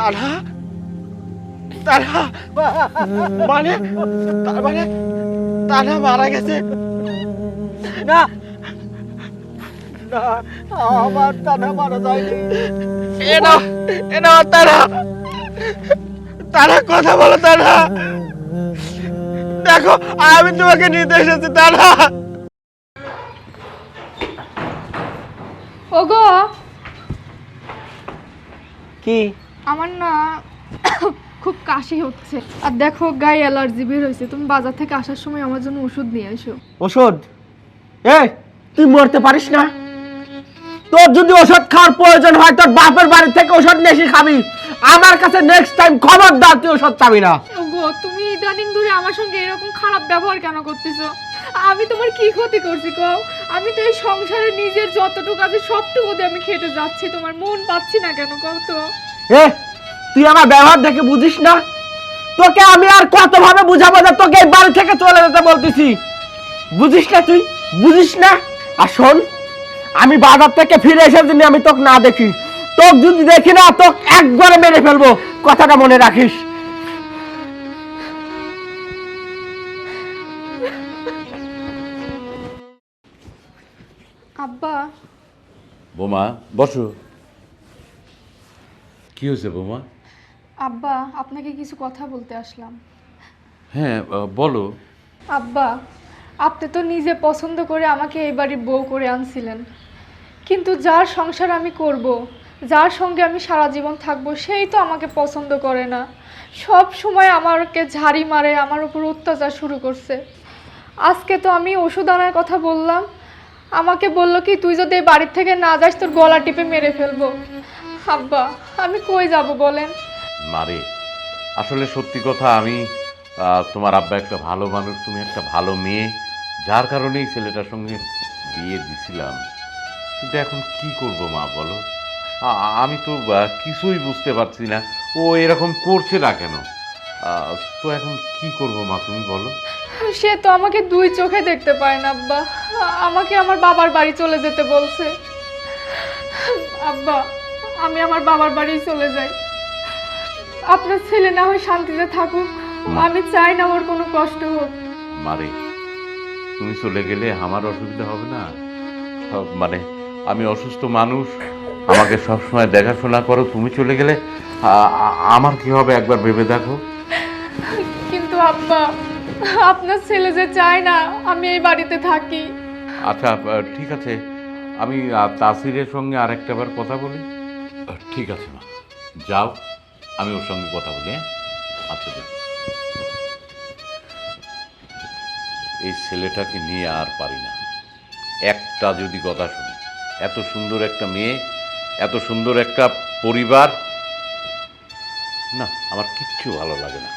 তারা তারা মানে মানে তারা মারা গেছে? না না, আমার তারা মারা যায়নি। এনা এনা তারা তারা কথা বলো। তারা দেখো, আমি তোমাকে নিতে এসেছি। তারা ওগো, কি? আমার না খুব কাশি হচ্ছে, আর দেখো গায়ে অ্যালার্জি বের হয়েছে। তুমি বাজার থেকে আসার সময় আমার জন্য ওষুধ নিয়ে এসো। ওষুধ? এই, তুই মরতে পারিস না? তোর যদি ওষুধ খাওয়ার প্রয়োজন হয় তোর বাপের বাড়ি থেকে ওষুধ নিয়ে এসে খাবি। আমার কাছে নেক্সট টাইম খবরদার তুই ওষুধ চাবি না। ওগো, তুমি ইদানিং ধরে আমার সঙ্গে এরকম খারাপ ব্যবহার কেন করতেছো? আমি তোমার কি ক্ষতি করছি কও? আমি তো এই সংসারে নিজের যতটুকু আছে সবটুকু দিয়ে আমি খেটে যাচ্ছি, তোমার মন পাচ্ছি না কেন কও তো? এ, তুই আমার ব্যবহার দেখে বুঝিস না? তোকে আমি আর কত ভাবে বুঝাবো যে তোকে এই বাড়ি থেকে চলে যেতে বলতেছি? বুঝিস না? তুই বুঝিস না? আর শোন, আমি বাজার থেকে ফিরে এসে যদি আমি তোকে না দেখি, তোকে যদি দেখি না তোকে একবারে মেরে ফেলবো, কথাটা মনে রাখিস। আব্বা। বোমা, বসো। কি হয়েছে বোমা? আব্বা, আপনাকে কিছু কথা বলতে আসলাম। হ্যাঁ, বলো। আব্বা, আপনি তো নিজে পছন্দ করে আমাকে এই বাড়ির বউ করে আনছিলেন, কিন্তু যার সংসার আমি করব, যার সঙ্গে আমি সারা জীবন থাকব, সেই তো আমাকে পছন্দ করে না। সব সময় আমাকে ঝাড়ি মারে, আমার উপর অত্যাচার শুরু করছে। আজকে তো আমি ওষুধ আনার কথা বললাম, আমাকে বলল কি তুই যদি এই বাড়ির থেকে না যাস তোর গলা টিপে মেরে ফেলবো। আব্বা, আমি কই যাব বলেন? মারে, আসলে সত্যি কথা, আমি তোমার আব্বা একটা ভালো মানুষ, তুমি একটা ভালো মেয়ে, যার কারণেই ছেলেটার সঙ্গে বিয়ে দিছিলাম। কিন্তু এখন কি করব মা বলো? আমি তো কিছুই বুঝতে পারছি না ও এরকম করছে না কেন। তো এখন কি করব মা, তুমি বলো। সে তো আমাকে দুই চোখে দেখতে পায় না আব্বা, আমাকে আমার বাবার বাড়ি চলে যেতে বলছে। আব্বা, আমি আমার বাবার বাড়ি চলে যাই। আপনার ছেলে না হয় শান্তিতে থাকুক, আমি চাই না ওর কোনো কষ্ট হোক। মারে, তুমি চলে গেলে আমার অসুবিধা হবে না? মানে আমি অসুস্থ মানুষ, আমাকে সবসময় দেখাশোনা করো, তুমি চলে গেলে আমার কি হবে একবার ভেবে দেখো। কিন্তু আব্বা, আপনার ছেলে যে চায় না আমি এই বাড়িতে থাকি। আচ্ছা, ঠিক আছে, আমি তাসিরের সঙ্গে আরেকটা বার কথা বলি। ঠিক আছে মা, যাও, আমি ওর সঙ্গে কথা বলি। হ্যাঁ, আচ্ছা যাও। এই ছেলেটাকে নিয়ে আর পারি না। একটা যদি কথা শুনি, এত সুন্দর একটা মেয়ে, এত সুন্দর একটা পরিবার, না আমার কিচ্ছু ভালো লাগে না।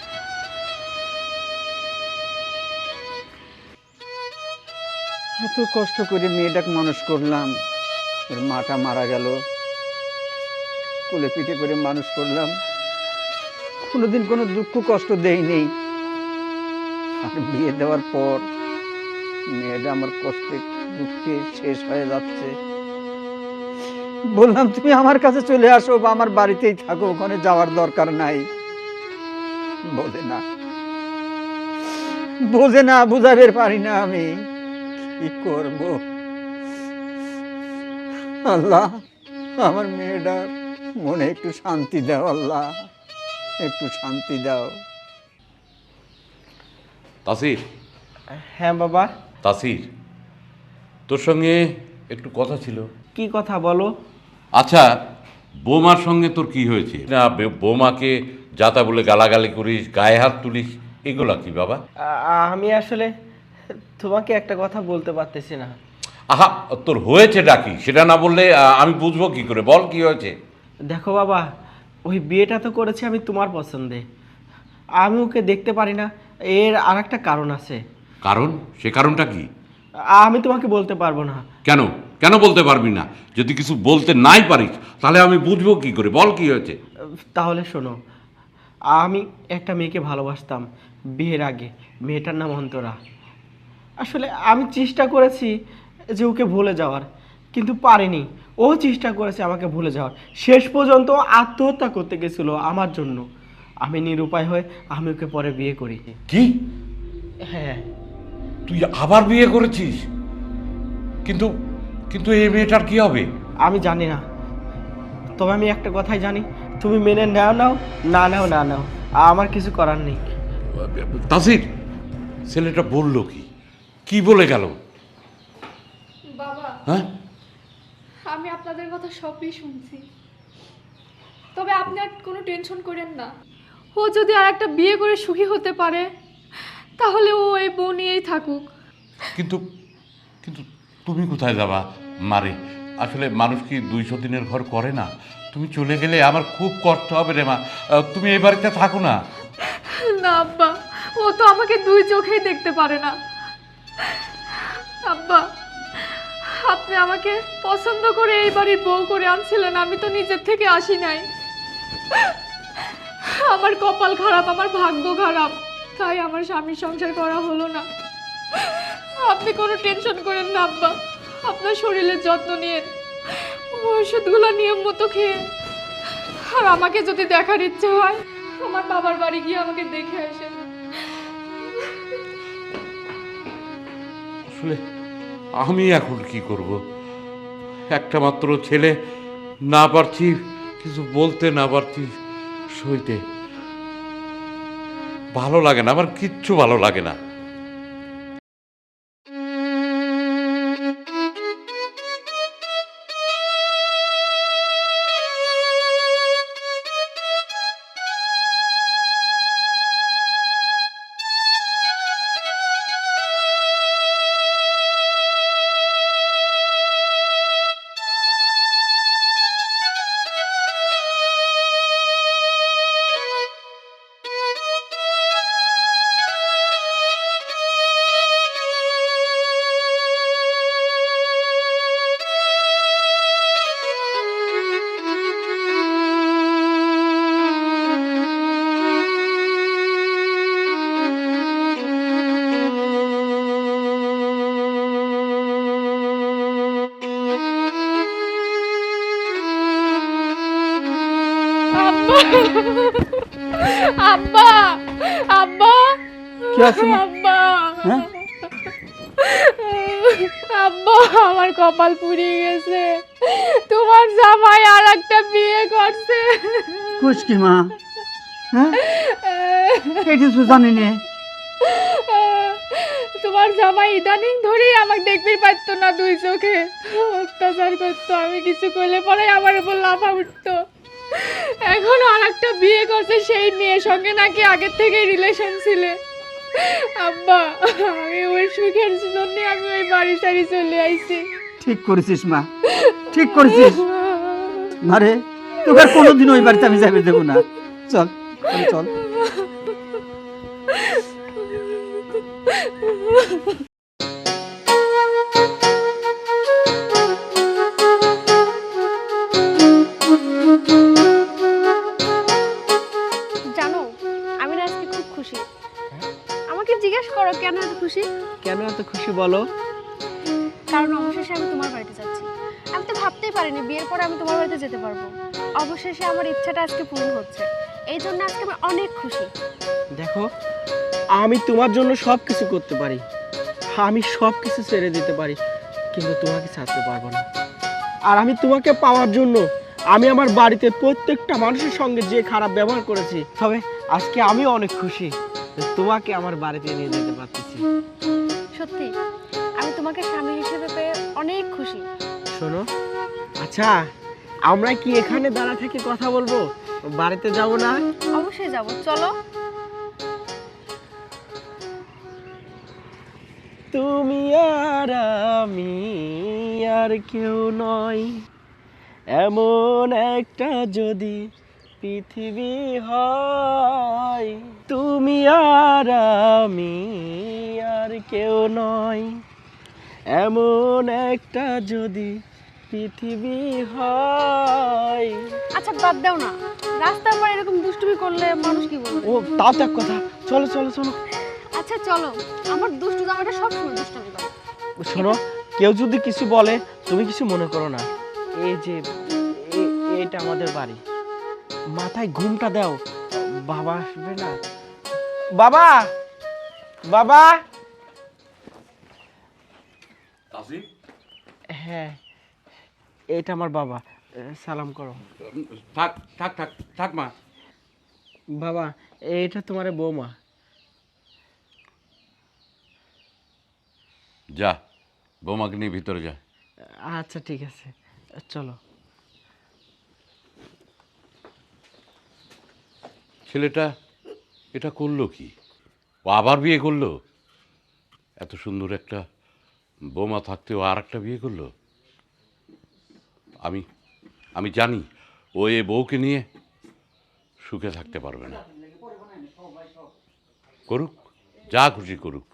এত কষ্ট করে মেয়েটাকে মানুষ করলাম, ওর মাটা মারা গেল, কোলে পিঠে করে মানুষ করলাম, কোনোদিন কোনো দুঃখ কষ্ট দেই নেই। আর বিয়ে দেওয়ার পর মেয়েটা আমার কষ্টে দুঃখে শেষ হয়ে যাচ্ছে। বললাম তুমি আমার কাছে চলে আসো বা আমার বাড়িতেই থাকো, ওখানে যাওয়ার দরকার নাই। বোঝে না, বুঝাতে পারি না আমি কি করব। আল্লাহ, আমার মেয়েটার মনে একটু শান্তি দাও। আল্লাহ, একটু শান্তি দাও। তাসির। হ্যাঁ বাবা। তাসির, তোর সঙ্গে একটু কথা ছিল। কি কথা বলো? আচ্ছা, বৌমার সঙ্গে তোর কি হয়েছে? না, বৌমাকে যাতা বলে গালাগালি করিস, গায়ে হাত তুলিস, এগুলা কি বাবা? আমি আসলে তোমাকে একটা কথা বলতে পারতেছি না। আহা, তোর হয়েছে ডাকি, সেটা না বললে আমি বুঝবো কি করে? বল কি হয়েছে। দেখো বাবা, ওই বিয়েটা তো করেছি আমি তোমার পছন্দে, আমি ওকে দেখতে পারি না, এর আর একটা কারণ আছে। কারণ? সে কারণটা কি? আমি তোমাকে বলতে পারবো না। কেন? কেন বলতে পারবি না? যদি কিছু বলতে নাই পারিস তাহলে আমি বুঝবো কি করে? বল কি হয়েছে। তাহলে শোনো, আমি একটা মেয়েকে ভালোবাসতাম বিয়ের আগে, মেয়েটার নাম অন্তরা। আসলে আমি চেষ্টা করেছি যে ওকে ভুলে যাওয়ার, কিন্তু পারিনি। ও চেষ্টা করেছে আমাকে ভুলে যাওয়ার, শেষ পর্যন্ত ও আত্মহত্যা করতে গেছিল আমার জন্য। আমি নিরুপায় হয়ে আমি ওকে পরে বিয়ে করি। কি, হ্যাঁ। তুই আবার বিয়ে করেছিস? কিন্তু কিন্তু এই মেয়েটার কি হবে? আমি জানি না, তবে আমি একটা কথাই জানি, তুমি মেনে নাও নাও না নাও না নাও, আমার কিছু করার নেই। তাসির, ছেলেটা বললো কি? কি বলে গেল? বাবা, হ্যাঁ, আমি আপনাদের কথা সবই শুনছি, তবে আপনি আর কোনো টেনশন করেন না। ও যদি আর একটা বিয়ে করে সুখী হতে পারে তাহলে ও এই বউ নিয়েই থাকুক। কিন্তু কিন্তু তুমি কোথায় যাবা মারে? আসলে মানুষ কি 200 দিনের ঘর করে না? তুমি চলে গেলে আমার খুব কষ্ট হবে রে মা। তুমি এই বাড়িতে থাকো না। না আব্বা, ও তো আমাকে দুই চোখেই দেখতে পারে না। আব্বা, আপনি আমাকে পছন্দ করে এই বাড়ির বউ করে আনছিলেন, আমি তো নিজের থেকে আসি নাই। আমার কপাল খারাপ, আমার ভাগ্য খারাপ, তাই আমার স্বামীর সংসার করা হলো না। আপনি কোনো টেনশন করেন না আব্বা, আপনার শরীরের যত্ন নিয়েন, ওষুধগুলো নিয়ম মতো খেয়ে, আর আমাকে যদি দেখার ইচ্ছে হয় আমার বাবার বাড়ি গিয়ে আমাকে দেখে আসেন। আসলে আমি এখন কি করব? একটা মাত্র ছেলে, না পারছি কিছু বলতে, না পারছি সইতে। ভালো লাগে না, আমার কিচ্ছু ভালো লাগে না। আব্বা, আব্বা, কি আছে মা? আব্বা, হ্যাঁ? আব্বা, আমার কপাল পুড়িয়ে গেছে, তোমার জামাই আর একটা বিয়ে করছে। কুছ কি মা? হ্যাঁ, এটা তো জানি না। তোমার জামাই ইদানিং ধরেই আমাকে দেখতেই পারতো না, দুই চোখে অত্যাচার করতো, আমি কিছু করলে পরে আমার উপর লাফা উঠতো। এখন আর একটা বিয়ে করছে, সেই মেয়ের সঙ্গে নাকি আগের থেকে রিলেশন ছিল। আব্বা, আমি ওই সুখের জন্য আমি ওই বাড়ি ছাড়ি চলে আইছি। ঠিক করেছিস মা, ঠিক করেছিস। মারে, তোকে আর কোনোদিন ওই বাড়িতে আমি যাবে দেবো না। চল চল। জানো, আমি না আজকে খুব খুশি। আমাকে জিজ্ঞেস করো কেন এত খুশি? কেন এত খুশি বলো? কারণ অবশেষে আমি তোমার বাড়িতে যাচ্ছি। আমি তো ভাবতেই পারিনি বিয়ের পরে আমি তোমার বাড়িতে যেতে পারবো। অবশেষে আমার ইচ্ছাটা আজকে পূরণ হচ্ছে, এই জন্য আজকে আমি অনেক খুশি। দেখো, আমি তোমার জন্য সব কিছু করতে পারি, আমি সব কিছু ছেড়ে দিতে পারি, কিন্তু তোমাকে ছাড়তে পারবো না। আর আমি তোমাকে পাওয়ার জন্য আমি আমার বাড়িতে প্রত্যেকটা মানুষের সঙ্গে যে খারাপ ব্যবহার করেছি, তবে আজকে আমিও অনেক খুশি যে তোমাকে আমার বাড়িতে নিয়ে যেতে পারতেছি। সত্যি আমি তোমাকে স্বামী হিসেবে পেয়ে অনেক খুশি। শোনো, আচ্ছা আমরা কি এখানে দাঁড়া থেকে কথা বলবো, বাড়িতে যাব না? অবশ্যই যাব, চলো। তুমি আর আমি আর কেউ নয়, এমন একটা যদি পৃথিবী হয়। তুমি আর আমি আর কেউ নয়, এমন একটা যদি পৃথিবী হয়। আচ্ছা বাদ দাও না, রাস্তার পর এরকম দুষ্টুমি করলে মানুষ কি বলবে? ও তাও তো এক কথা, চলো চলো চলো। আচ্ছা চলো, আমার দুষ্টু জামাইটা সবসময় দুষ্টুমি করে। শোনো, কেউ যদি কিছু বলে তুমি কিছু মনে করো না, এই যে এইটা আমাদের বাড়ি। মাথায় ঘুমটা দাও, বাবা আসবে না। বাবা, বাবা। হ্যাঁ, এটা আমার বাবা। সালাম করো। থাক থাক থাক থাক মা। বাবা, এটা তোমার বৌমা। যা, বৌমাকে নিয়ে ভিতরে যা। আচ্ছা ঠিক আছে, চলো। ছেলেটা এটা করলো কি? ও আবার বিয়ে করলো? এত সুন্দর একটা বৌমা থাকতেও আর একটা বিয়ে করলো? আমি আমি জানি ও এ বউকে নিয়ে সুখে থাকতে পারবে না। করুক, যা খুশি করুক।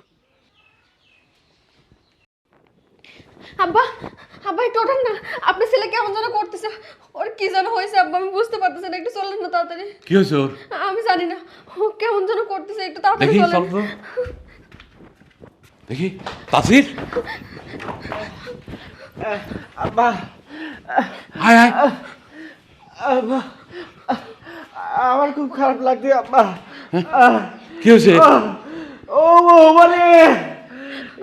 আব্বা, আব্বা একটু ওঠেন না। আপনার ছেলে কেমন যেন করতেছে। ওর কি যেন হয়েছে আব্বা, আমি বুঝতে পারতেছি না। একটু চলেন না তাড়াতাড়ি। কি হয়েছে ওর? আমি জানি না, ও কেমন যেন করতেছে। একটু তাড়াতাড়ি দেখি, চলেন। চল তো। দেখি, তাসির, আব্বা, আয় আয়। আব্বা, আমার খুব খারাপ লাগছে আব্বা। কি হয়েছে? ও মানে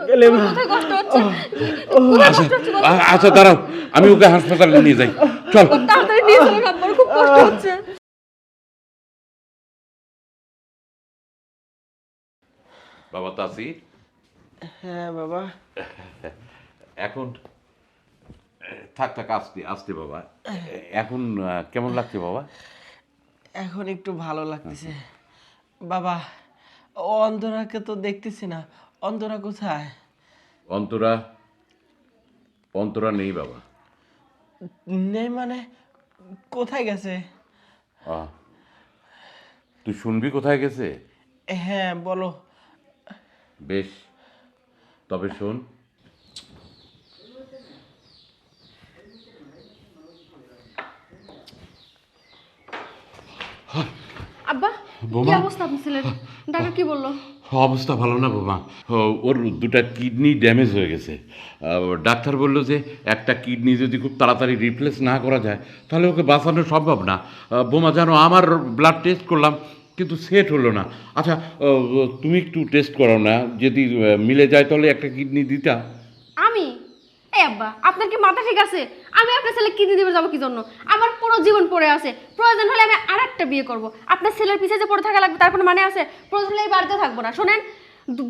গেলে মা। কোথায় কষ্ট হচ্ছে? আচ্ছা আচ্ছা, দাঁড়াও, আমি ওকে হাসপাতালে নিয়ে যাই। চল। তাড়াতাড়ি নিয়ে চলুন, আব্বার খুব কষ্ট হচ্ছে। বাবা তাসির, হ্যাঁ বাবা। এখন থাক থাক, আসতে আসতে বাবা। এখন কেমন লাগছে বাবা? এখন একটু ভালো লাগতেছে বাবা। অন্তরাকে তো দেখতেছি না, অন্তরা কোথায়? অন্তরা, অন্তরা নেই বাবা। নেই মানে কোথায় গেছে? আহ, তুই শুনবি কোথায় গেছে? হ্যাঁ বলো। বেশ, তবে শোন। আব্বা, কি বোমা? অবস্থা আপনার ছেলের? ডাক্তার কি বললো? অবস্থা ভালো না বাবা। ওর দুটা কিডনি ড্যামেজ হয়ে গেছে। ডাক্তার বললো যে একটা কিডনি যদি খুব তাড়াতাড়ি রিপ্লেস না করা যায় তাহলে ওকে বাঁচানো সম্ভব না। বোমা, জানো আমার ব্লাড টেস্ট করলাম কিন্তু সেট হলো না। আচ্ছা, তুমি একটু টেস্ট করো না, যদি মিলে যায় তাহলে একটা কিডনি দিতা। আমি? এই আব্বা, আপনার কি মাথা ঠিক আছে? আমি আপনার ছেলে কিডনি দিতে যাবো কি জন্য? আমার পুরো জীবন পড়ে আছে। প্রয়োজন হলে আমি আরেকটা বিয়ে করব। আপনার ছেলের পিছে যে পড়ে থাকা লাগবে তার কোনো মানে আছে? প্রয়োজন হলে এই বাড়িতে থাকবো না। শোনেন,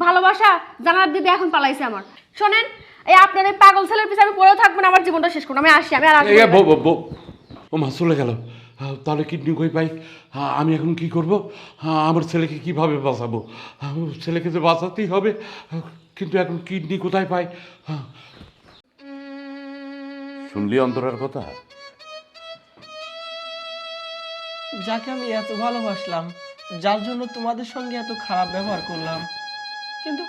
ভালোবাসা জানার দিদি এখন পালাইছে আমার। শোনেন, এই আপনার এই পাগল ছেলের পিছে আমি পড়েও থাকবো না, আমার জীবনটা শেষ করবো। আমি আসি, আমি আর আসবো না। ও মা, চলে গেল। তাহলে কিডনি কই পাই? আমি এখন কি করব? আমার ছেলেকে কিভাবে বাঁচাবো? ছেলেকে তো বাঁচাতেই হবে, কিন্তু এখন কিডনি কোথায় পাই? শুনলি অন্তরার কথা? যাকে আমি এত ভালোবাসলাম, যার জন্য তোমাদের সঙ্গে এত খারাপ ব্যবহার করলাম, কিন্তু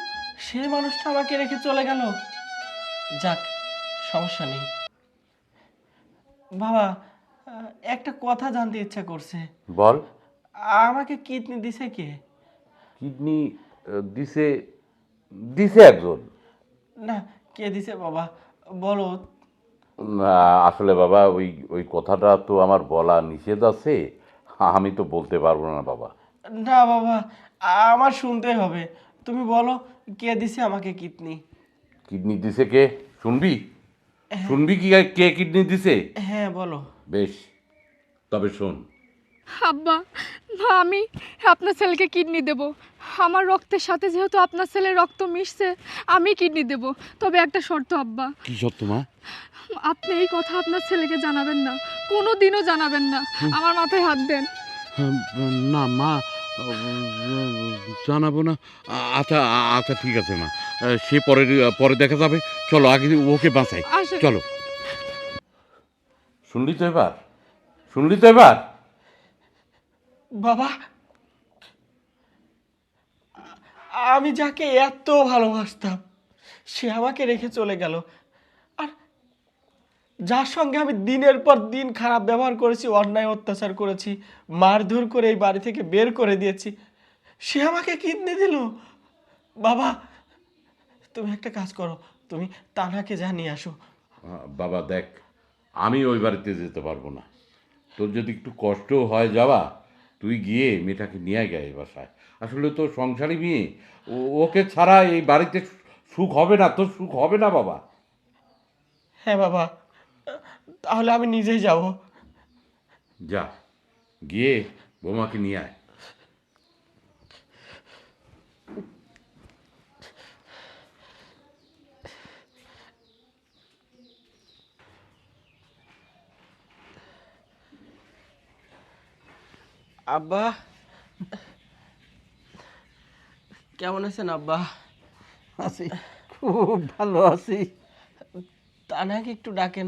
সেই মানুষটা আমাকে রেখে চলে গেল। যাক, সমস্যা নেই বাবা। একটা কথা জানতে ইচ্ছা করছে। বল। আমাকে কিডনি দিছে কে? কিডনি দিছে দিছে একজন। না, কে দিছে বাবা বলো। না, আসলে বাবা ওই ওই কথাটা তো আমার বলা নিষেধ আছে। আমি তো বলতে পারবো না বাবা। না বাবা, আমার শুনতে হবে। তুমি বলো, কে দিছে আমাকে কিডনি? কিডনি দিছে কে? শুনবি? শুনবি কি কে কিডনি দিছে? হ্যাঁ বলো। বেশ, তবে শোন। আব্বা, আমি আপনার ছেলেকে কিডনি দেব। আমার রক্তের সাথে যেহেতু আপনার ছেলের রক্ত মিশছে, আমি কিডনি দেব। তবে একটা শর্ত আব্বা, কি সত্য মা? আপনি এই কথা আপনার ছেলেকে জানাবেন না, কোনো দিনও জানাবেন না। আমার মাথায় হাত দেন। না মা, জানাবো না। আচ্ছা আচ্ছা, ঠিক আছে মা, সে পরে পরে দেখা যাবে। চলো আগে ওকে বাঁচাই, আসেন। চলো। শুনলি তো এবার? শুনলি তো এবার? বাবা, আমি যাকে এত ভালোবাসতাম সে আমাকে রেখে চলে গেল। আর যার সঙ্গে আমি দিনের পর দিন খারাপ ব্যবহার করেছি, অন্যায় অত্যাচার করেছি, মারধর করে এই বাড়ি থেকে বের করে দিয়েছি, সে আমাকে কিডনি দিল। বাবা, তুমি একটা কাজ করো, তুমি তানাকে জানিয়ে আসো। বাবা দেখ, আমি ওই বাড়িতে যেতে পারবো না। তোর যদি একটু কষ্ট হয় যাওয়া, তুই গিয়ে মেয়েটাকে নিয়ে গে এই বাসায়। আসলে তো সংসারী মেয়ে, ওকে ছাড়া এই বাড়িতে সুখ হবে না, তোর সুখ হবে না বাবা। হ্যাঁ বাবা, তাহলে আমি নিজেই যাব। যা, গিয়ে বৌমাকে নিয়ে আয়। আব্বা, কেমন আছেন আব্বা? আছি, খুব ভালো আছি। তানহাকে একটু ডাকেন,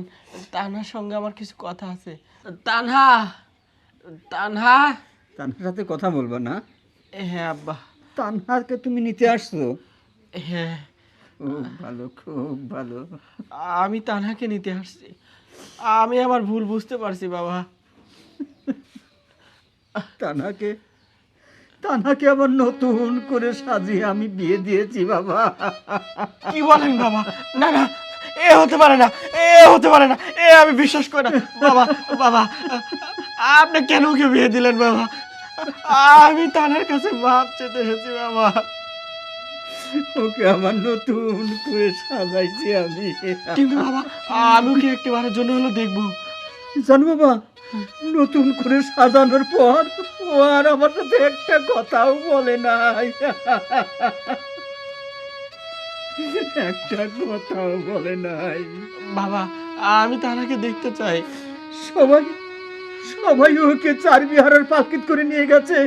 তানহার সঙ্গে আমার কিছু কথা আছে। তানহা, তানহা। তানহার সাথে কথা বলবো না? হ্যাঁ আব্বা। তানহাকে তুমি নিতে আসছো? হ্যাঁ, খুব ভালো, খুব ভালো। আমি তানহাকে নিতে আসছি। আমি আমার ভুল বুঝতে পারছি বাবা। তানহাকে তানহাকে আবার নতুন করে সাজিয়ে আমি বিয়ে দিয়েছি বাবা। কি বলেন বাবা? না না, এ হতে পারে না, এ হতে পারে না, এ আমি বিশ্বাস করি না বাবা। বাবা, আপনি কেন ওকে বিয়ে দিলেন বাবা? আমি তানের কাছে মাপ চেতে এসেছি বাবা। ওকে আবার নতুন করে সাজাইছি আমি। কিন্তু বাবা, আমি ওকে একটিবারের জন্য হলো দেখবো। জানো বাবা, নতুন করে সাজানোর পর ও আর আমার সাথে একটা কথাও বলে নাই। একটা কথাও বলে নাই বাবা, আমি তানাকে দেখতে চাই। সবাই সবাই ওকে চারবিহারার পালকিত করে নিয়ে গেছে।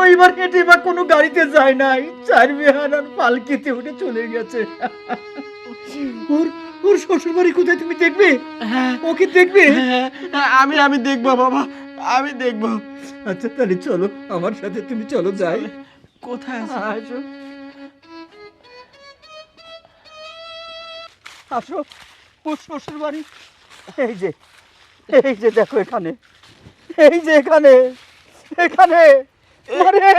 ওইবার হেঁটে বা কোনো গাড়িতে যায় নাই, চারবিহারার পালকিতে উঠে চলে গেছে। ওর ওর শ্বশুর বাড়ি কোথায় তুমি দেখবে? হ্যাঁ, ওকে দেখবে? হ্যাঁ, আমি দেখবো বাবা, আমি দেখবো। আচ্ছা তাহলে চলো, আমার সাথে তুমি চলো, যাই। কোথায় আছে? আসো আসো, ওর শ্বশুর বাড়ি এই যে, এই যে দেখো এখানে, এই যে এখানে, এখানে। আরে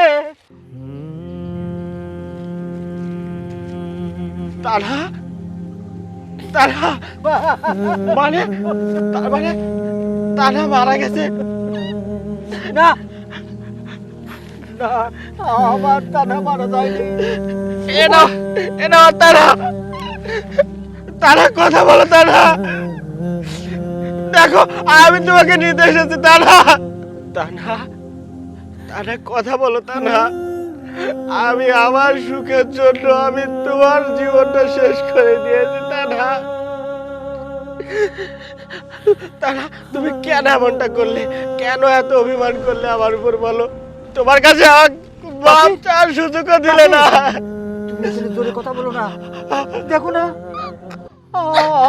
তারা তারা মানে, তার মানে তারা মারা গেছে? না না, আমার তারা মারা যায়নি। এনা তারা, তারা কথা বলো। তারা দেখো, আমি তোমাকে নিতে এসেছি। তারা তানা, তারা কথা বলো। তানা, আমি আমার সুখের জন্য আমি তোমার জীবনটা শেষ করে দিয়েছি। তানা, তারা তুমি কেন এমনটা করলে? কেন এত অভিমান করলে আমার উপর বলো? তোমার কাছে বাপ চার সুযোগও দিলে না। তুমি এখানে জোরে কথা বলো না, দেখো না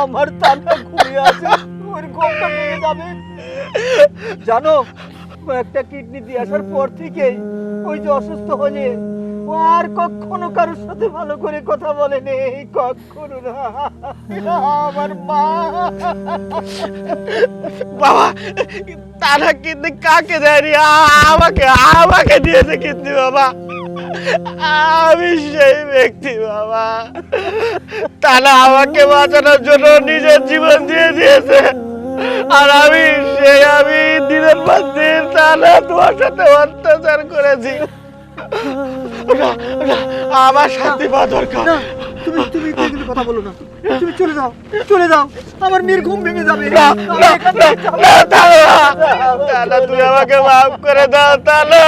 আমার তানা ঘুরে আছে, ওর ঘুমটা ভেঙে যাবে। জানো, ও একটা কিডনি দিয়ে আসার পর থেকেই ওই যে অসুস্থ হলে ও আর কখনো কারোর সাথে ভালো করে কথা বলেনি, কখনো না। আমার মা। বাবা, তারা কিন্তু কাকে দেয়নি, আমাকে আমাকে দিয়েছে কিন্তু বাবা। আমি সেই ব্যক্তি বাবা। তারা আমাকে বাঁচানোর জন্য নিজের জীবন দিয়ে দিয়েছে, আর আমি দিনের পর দিন তারা তোমার সাথে অত্যাচার করেছি। আমার শান্তি পাওয়া দরকার। তুমি তুমি এগুলো কথা বলো না, তুমি চলে যাও, চলে যাও, আমার মেয়ের ঘুম ভেঙে যাবে। তালা, তুই আমাকে মাফ করে দাও তালা।